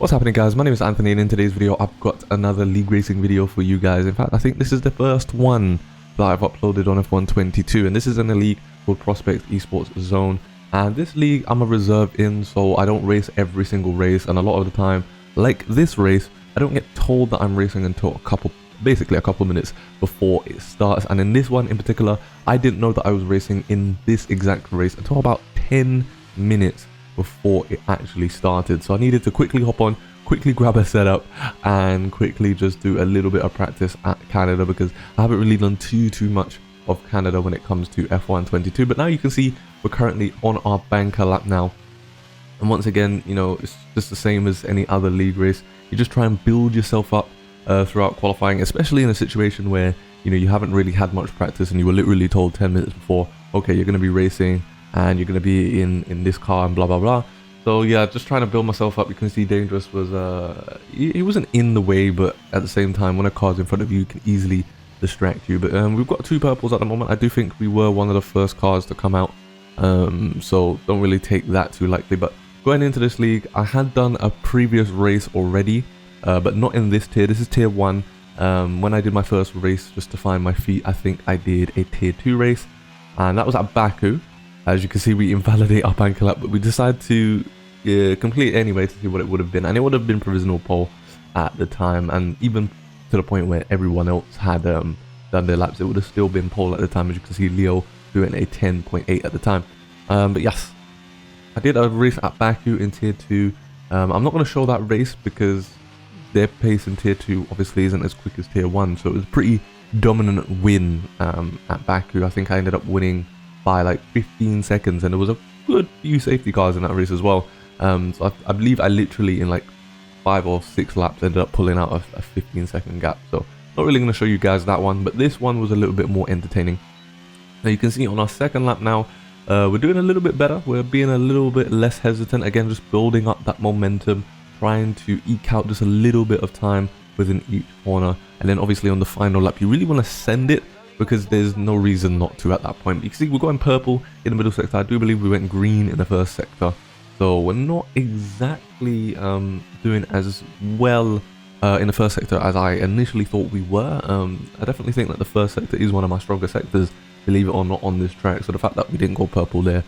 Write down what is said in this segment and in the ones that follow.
What's happening, guys? My name is Anthony, and in today's video I've got another league racing video for you guys. In fact, I think this is the first one that I've uploaded on F122, and this is in a league called Prospect Esport Zone. And this league I'm a reserve in, so I don't race every single race, and a lot of the time, like this race, I don't get told that I'm racing until basically a couple minutes before it starts. And in this one in particular, I didn't know that I was racing in this exact race until about 10 minutes before it actually started. So I needed to quickly hop on, quickly grab a setup, and quickly just do a little bit of practice at Canada, because I haven't really done too much of Canada when it comes to F122. But now you can see we're currently on our banker lap now, and once again, you know, it's just the same as any other league race. You just try and build yourself up throughout qualifying, especially in a situation where, you know, you haven't really had much practice and you were literally told 10 minutes before, okay, you're going to be racing and you're going to be in this car and blah blah blah. So yeah, just trying to build myself up. You can see Dangerous was he wasn't in the way, but at the same time, when a car's in front of you, you can easily distract you. But we've got 2 purples at the moment. I do think we were one of the first cars to come out, so don't really take that too lightly. But going into this league, I had done a previous race already, but not in this tier. This is tier 1. When I did my first race just to find my feet, I think I did a tier 2 race, and that was at Baku. As you can see, we invalidate our banker lap, but we decided to complete it anyway to see what it would have been. And it would have been provisional pole at the time, and even to the point where everyone else had done their laps, it would have still been pole at the time. As you can see, Leo doing a 10.8 at the time. But yes, I did a race at Baku in tier 2. I'm not going to show that race because their pace in tier 2 obviously isn't as quick as tier 1, so it was a pretty dominant win at Baku. I think I ended up winning by like 15 seconds, and there was a good few safety cars in that race as well. So I believe I literally in like 5 or 6 laps ended up pulling out a 15-second gap. So not really going to show you guys that one, but this one was a little bit more entertaining. Now you can see on our second lap now, we're doing a little bit better. We're being a little bit less hesitant, again just building up that momentum, trying to eke out just a little bit of time within each corner. And then obviously on the final lap, you really want to send it, because there's no reason not to at that point. But you can see we're going purple in the middle sector. I do believe we went green in the first sector, so we're not exactly doing as well in the first sector as I initially thought we were. I definitely think that the first sector is one of my stronger sectors, believe it or not, on this track. So the fact that we didn't go purple there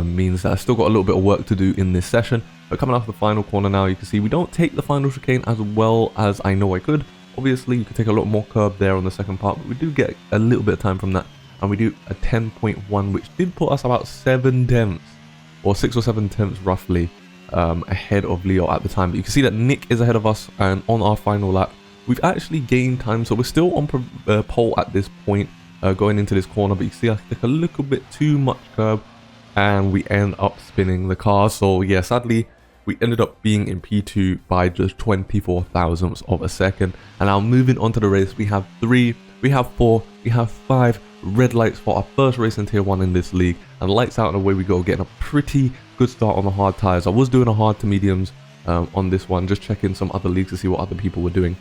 means that I still got a little bit of work to do in this session. But coming off the final corner now, you can see we don't take the final chicane as well as I know I could. Obviously, you could take a lot more curb there on the second part, but we do get a little bit of time from that, and we do a 10.1, which did put us about 7 tenths, or 6 or 7 tenths roughly, ahead of Leo at the time. But you can see that Nick is ahead of us, and on our final lap, we've actually gained time, so we're still on pole at this point, going into this corner. But you can see I take a little bit too much curb, and we end up spinning the car. So yeah, sadly, we ended up being in P2 by just 24 thousandths of a second. And now moving on to the race, we have 3, we have 4, we have 5 red lights for our first race in tier 1 in this league. And lights out and away we go, getting a pretty good start on the hard tires. I was doing a hard to mediums on this one, just checking some other leagues to see what other people were doing.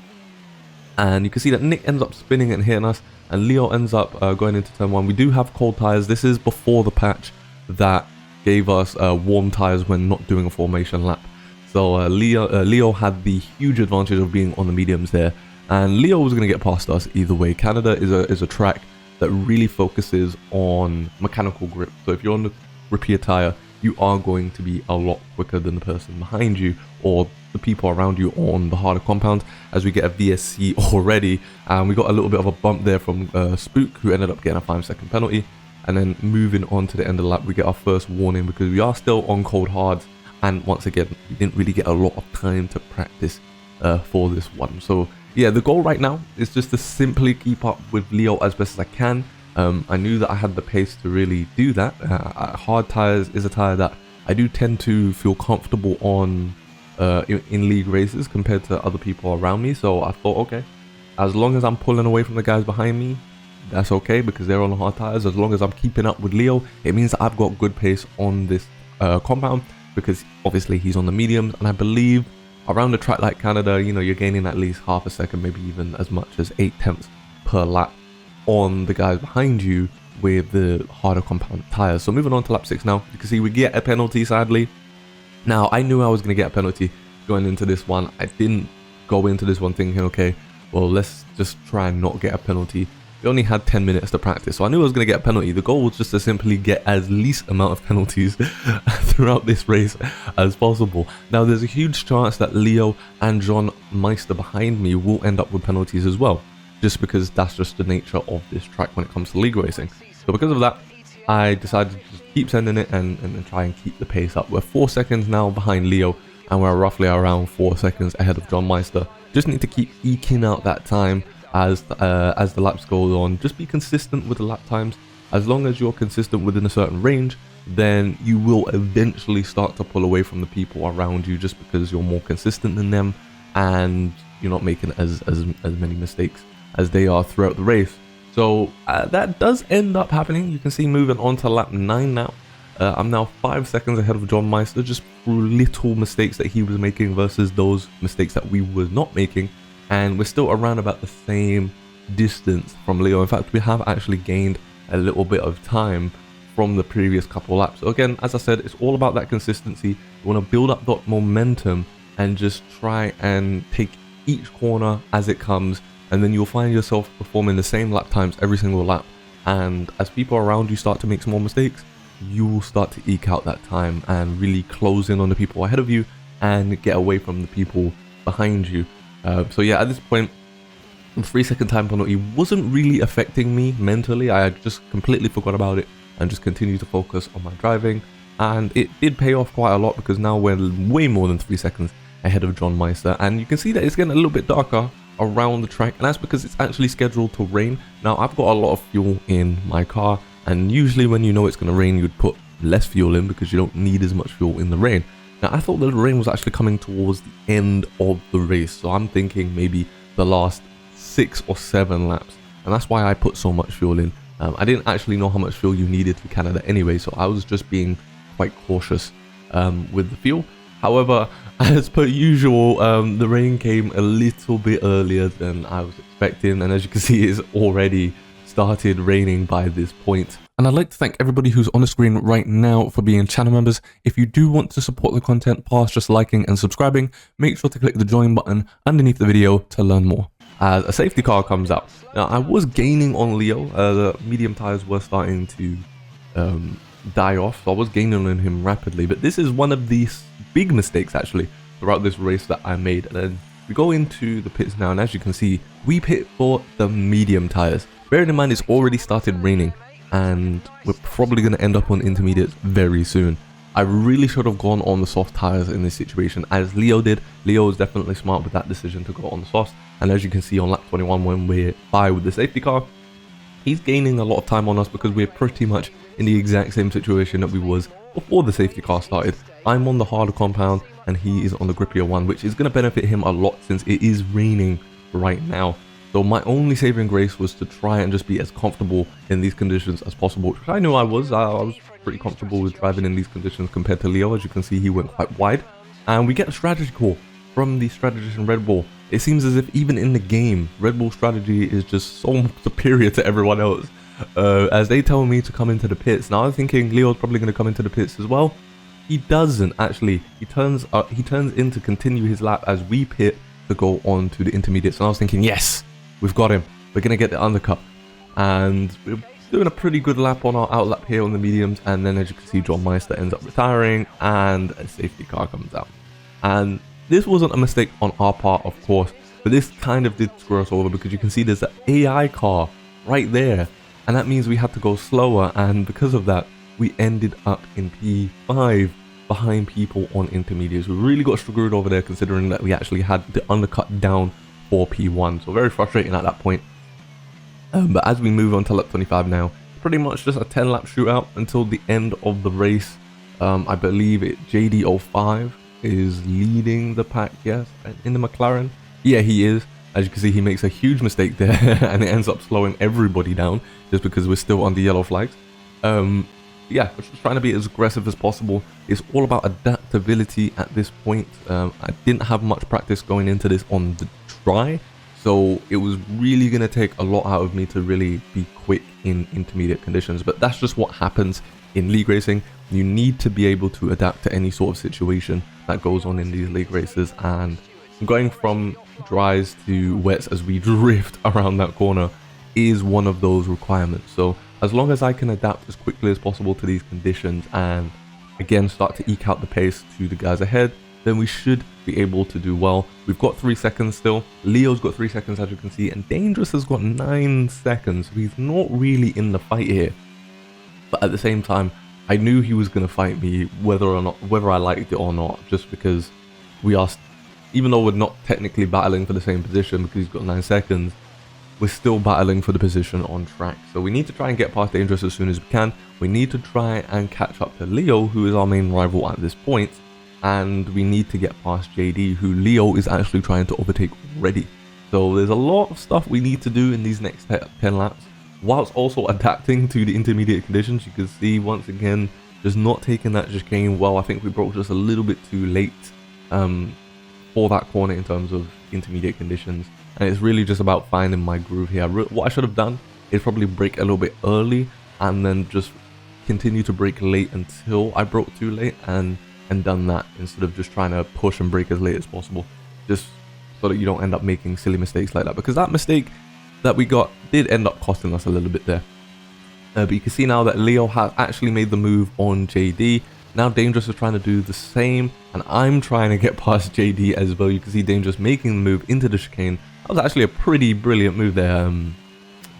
And you can see that Nick ends up spinning and hitting us, and Leo ends up going into turn 1. We do have cold tires. This is before the patch that gave us warm tires when not doing a formation lap. So Leo had the huge advantage of being on the mediums there, and Leo was going to get past us either way. Canada is a track that really focuses on mechanical grip. So if you're on the grippier tire, you are going to be a lot quicker than the person behind you or the people around you on the harder compound. As we get a VSC already, and we got a little bit of a bump there from Spook, who ended up getting a 5-second penalty. And then moving on to the end of the lap, we get our first warning because we are still on cold hards. And once again, we didn't really get a lot of time to practice for this one. So yeah, the goal right now is just to simply keep up with Leo as best as I can. I knew that I had the pace to really do that. Hard tires is a tire that I do tend to feel comfortable on in league races compared to other people around me. So I thought, okay, as long as I'm pulling away from the guys behind me, that's okay, because they're on the hard tires. As long as I'm keeping up with Leo, it means that I've got good pace on this compound, because obviously he's on the mediums. And I believe around the track like Canada, you know, you're gaining at least half a second, maybe even as much as 8 tenths per lap on the guys behind you with the harder compound tires. So moving on to lap 6 now, you can see we get a penalty, sadly. Now, I knew I was going to get a penalty going into this one. I didn't go into this one thinking, okay, well, let's just try and not get a penalty. We only had 10 minutes to practice, so I knew I was going to get a penalty. The goal was just to simply get as least amount of penalties throughout this race as possible. Now, there's a huge chance that Leo and John Meister behind me will end up with penalties as well, just because that's just the nature of this track when it comes to league racing. So because of that, I decided to just keep sending it and try and keep the pace up. We're 4 seconds now behind Leo, and we're roughly around 4 seconds ahead of John Meister. Just need to keep eking out that time as the laps go on. Just be consistent with the lap times. As long as you're consistent within a certain range, then you will eventually start to pull away from the people around you, just because you're more consistent than them and you're not making as many mistakes as they are throughout the race. So that does end up happening. You can see moving on to lap 9 now. I'm now 5 seconds ahead of John Meister, just through little mistakes that he was making versus those mistakes that we were not making. And we're still around about the same distance from Leo. In fact, we have actually gained a little bit of time from the previous couple laps. So again, as I said, it's all about that consistency. You want to build up that momentum and just try and take each corner as it comes. And then you'll find yourself performing the same lap times every single lap. And as people around you start to make small mistakes, you will start to eke out that time and really close in on the people ahead of you and get away from the people behind you. So yeah, at this point, the 3-second time penalty wasn't really affecting me mentally. I just completely forgot about it and just continued to focus on my driving. And it did pay off quite a lot, because now we're way more than 3 seconds ahead of John Meister. And you can see that it's getting a little bit darker around the track, and that's because it's actually scheduled to rain. Now, I've got a lot of fuel in my car, and usually when you know it's going to rain, you'd put less fuel in because you don't need as much fuel in the rain. Now, I thought the rain was actually coming towards the end of the race, so I'm thinking maybe the last 6 or 7 laps, and that's why I put so much fuel in. I didn't actually know how much fuel you needed for Canada anyway, so I was just being quite cautious with the fuel. However, as per usual, the rain came a little bit earlier than I was expecting, and as you can see, it's already started raining by this point. And I'd like to thank everybody who's on the screen right now for being channel members. If you do want to support the content past just liking and subscribing, make sure to click the join button underneath the video to learn more. As a safety car comes out. Now, I was gaining on Leo. The medium tires were starting to die off, so I was gaining on him rapidly. But this is one of these big mistakes actually throughout this race that I made. And then we go into the pits now, and as you can see, we pit for the medium tires. Bearing in mind, it's already started raining, and we're probably going to end up on intermediates very soon. I really should have gone on the soft tires in this situation, as Leo did. Leo was definitely smart with that decision to go on the softs, and as you can see on lap 21 when we're by with the safety car, he's gaining a lot of time on us because we're pretty much in the exact same situation that we was before the safety car started. I'm on the harder compound and he is on the grippier one, which is going to benefit him a lot since it is raining right now. So my only saving grace was to try and just be as comfortable in these conditions as possible, which I knew I was. I was pretty comfortable with driving in these conditions compared to Leo. As you can see, he went quite wide. And we get a strategy call from the strategist in Red Bull. It seems as if even in the game, Red Bull strategy is just so superior to everyone else. As they tell me to come into the pits. Now I'm thinking Leo's probably going to come into the pits as well. He doesn't actually. He turns in to continue his lap as we pit to go on to the intermediates. And I was thinking, yes, we've got him. We're going to get the undercut. And we're doing a pretty good lap on our outlap here on the mediums. And then as you can see, John Meister ends up retiring and a safety car comes out. And this wasn't a mistake on our part, of course, but this kind of did screw us over because you can see there's an AI car right there. And that means we had to go slower, and because of that, we ended up in P5 behind people on intermediates. We really got screwed over there considering that we actually had the undercut down for P1. So very frustrating at that point. But as we move on to lap 25 now, pretty much just a 10-lap shootout until the end of the race. I believe JD05 is leading the pack, yes, in the McLaren. Yeah, he is. As you can see, he makes a huge mistake there and it ends up slowing everybody down just because we're still on the yellow flags. Yeah, we're just trying to be as aggressive as possible. It's all about adaptability at this point. I didn't have much practice going into this on the dry, so it was really going to take a lot out of me to really be quick in intermediate conditions. But that's just what happens in league racing, you need to be able to adapt to any sort of situation that goes on in these league races, and going from dries to wets as we drift around that corner is one of those requirements. So as long as I can adapt as quickly as possible to these conditions and again start to eke out the pace to the guys ahead, then we should be able to do well. We've got 3 seconds still. Leo's got 3 seconds, as you can see, and Dangerous has got 9 seconds. So he's not really in the fight here. But at the same time, I knew he was going to fight me whether I liked it or not, just because we are, even though we're not technically battling for the same position because he's got 9 seconds, we're still battling for the position on track. So we need to try and get past Dangerous as soon as we can. We need to try and catch up to Leo, who is our main rival at this point. And we need to get past JD, who Leo is actually trying to overtake already. So there's a lot of stuff we need to do in these next 10 laps, whilst also adapting to the intermediate conditions. You can see once again, just not taking that chicane well. I think we broke just a little bit too late for that corner in terms of intermediate conditions. And it's really just about finding my groove here. What I should have done is probably brake a little bit early and then just continue to brake late until I broke too late and done that, instead of just trying to push and brake as late as possible, just so that you don't end up making silly mistakes like that, because that mistake that we got did end up costing us a little bit there. But you can see now that Leo has actually made the move on JD. Now Dangerous is trying to do the same, and I'm trying to get past JD as well. You can see Dangerous making the move into the chicane. That was actually a pretty brilliant move there,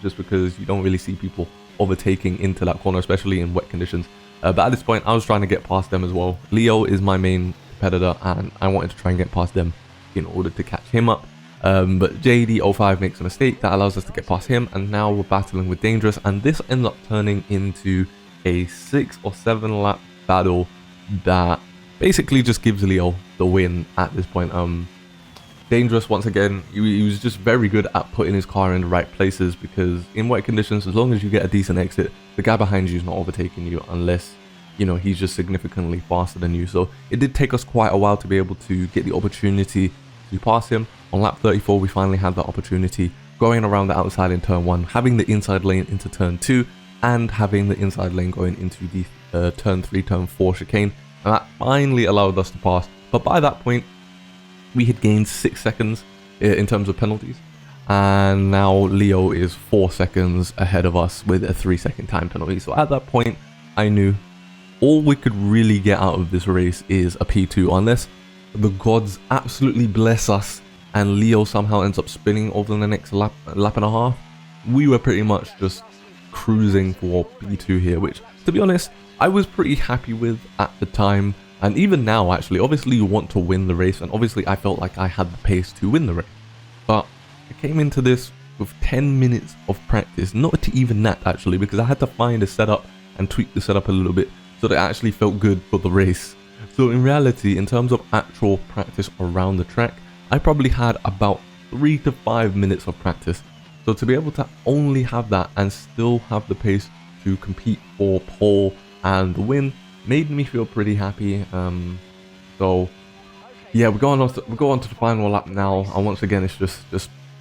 just because you don't really see people overtaking into that corner, especially in wet conditions. But at this point, I was trying to get past them as well. Leo is my main competitor, and I wanted to try and get past them in order to catch him up. But JD05 makes a mistake that allows us to get past him, and now we're battling with Dangerous, and this ends up turning into a 6 or 7 lap battle that basically just gives Leo the win at this point. Dangerous, once again, he was just very good at putting his car in the right places, because in wet conditions, as long as you get a decent exit, the guy behind you is not overtaking you unless, you know, he's just significantly faster than you. So it did take us quite a while to be able to get the opportunity to pass him. On lap 34, we finally had that opportunity, going around the outside in turn 1, having the inside lane into turn 2, and having the inside lane going into the turn 3, turn 4 chicane. And that finally allowed us to pass. But by that point, we had gained 6 seconds in terms of penalties. And now Leo is 4 seconds ahead of us with a 3-second time penalty. So at that point, I knew all we could really get out of this race is a P2, unless the gods absolutely bless us and Leo somehow ends up spinning over the next lap and a half. We were pretty much just cruising for P2 here, which, to be honest, I was pretty happy with at the time. And even now, actually, obviously you want to win the race, and obviously I felt like I had the pace to win the race. But I came into this with 10 minutes of practice, not even that actually, because I had to find a setup and tweak the setup a little bit so that it actually felt good for the race. So in reality, in terms of actual practice around the track, I probably had about 3 to 5 minutes of practice. So to be able to only have that and still have the pace to compete for pole and win made me feel pretty happy. So yeah, we go on to the final lap now, and once again it's just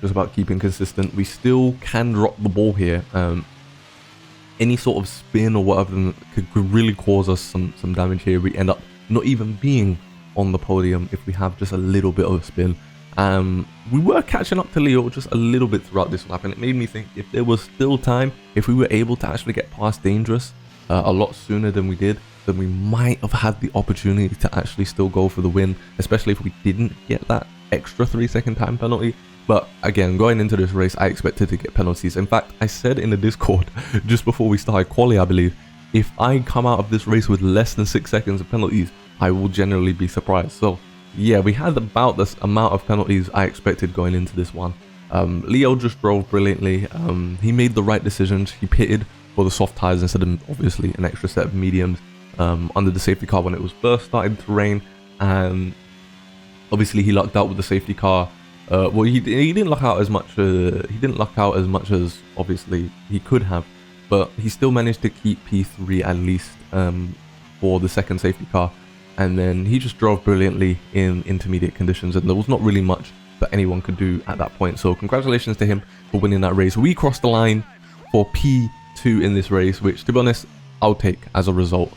about keeping consistent. We still can drop the ball here. Any sort of spin or whatever could really cause us some damage here. We end up not even being on the podium if we have just a little bit of a spin. We were catching up to Leo just a little bit throughout this lap, and it made me think if there was still time, if we were able to actually get past Dangerous a lot sooner than we did, then we might have had the opportunity to actually still go for the win, especially if we didn't get that extra 3-second time penalty. But again, going into this race, I expected to get penalties. In fact, I said in the Discord just before we started quali, I believe, if I come out of this race with less than 6 seconds of penalties, I will generally be surprised. So yeah, we had about this amount of penalties I expected going into this one. Leo just drove brilliantly. He made the right decisions. He pitted for the soft tires instead of obviously an extra set of mediums under the safety car when it was first starting to rain. And obviously he lucked out with the safety car. Well, he didn't luck out as much. He didn't luck out as much as obviously he could have, but he still managed to keep P3 at least for the second safety car. And then he just drove brilliantly in intermediate conditions, and there was not really much that anyone could do at that point. So congratulations to him for winning that race. We crossed the line for P2 in this race, which, to be honest, I'll take as a result.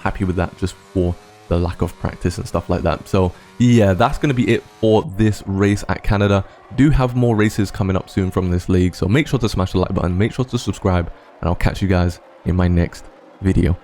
Happy with that, just for the lack of practice and stuff like that. So yeah, that's going to be it for this race at Canada. Do have more races coming up soon from this league, so make sure to smash the like button, make sure to subscribe, and I'll catch you guys in my next video.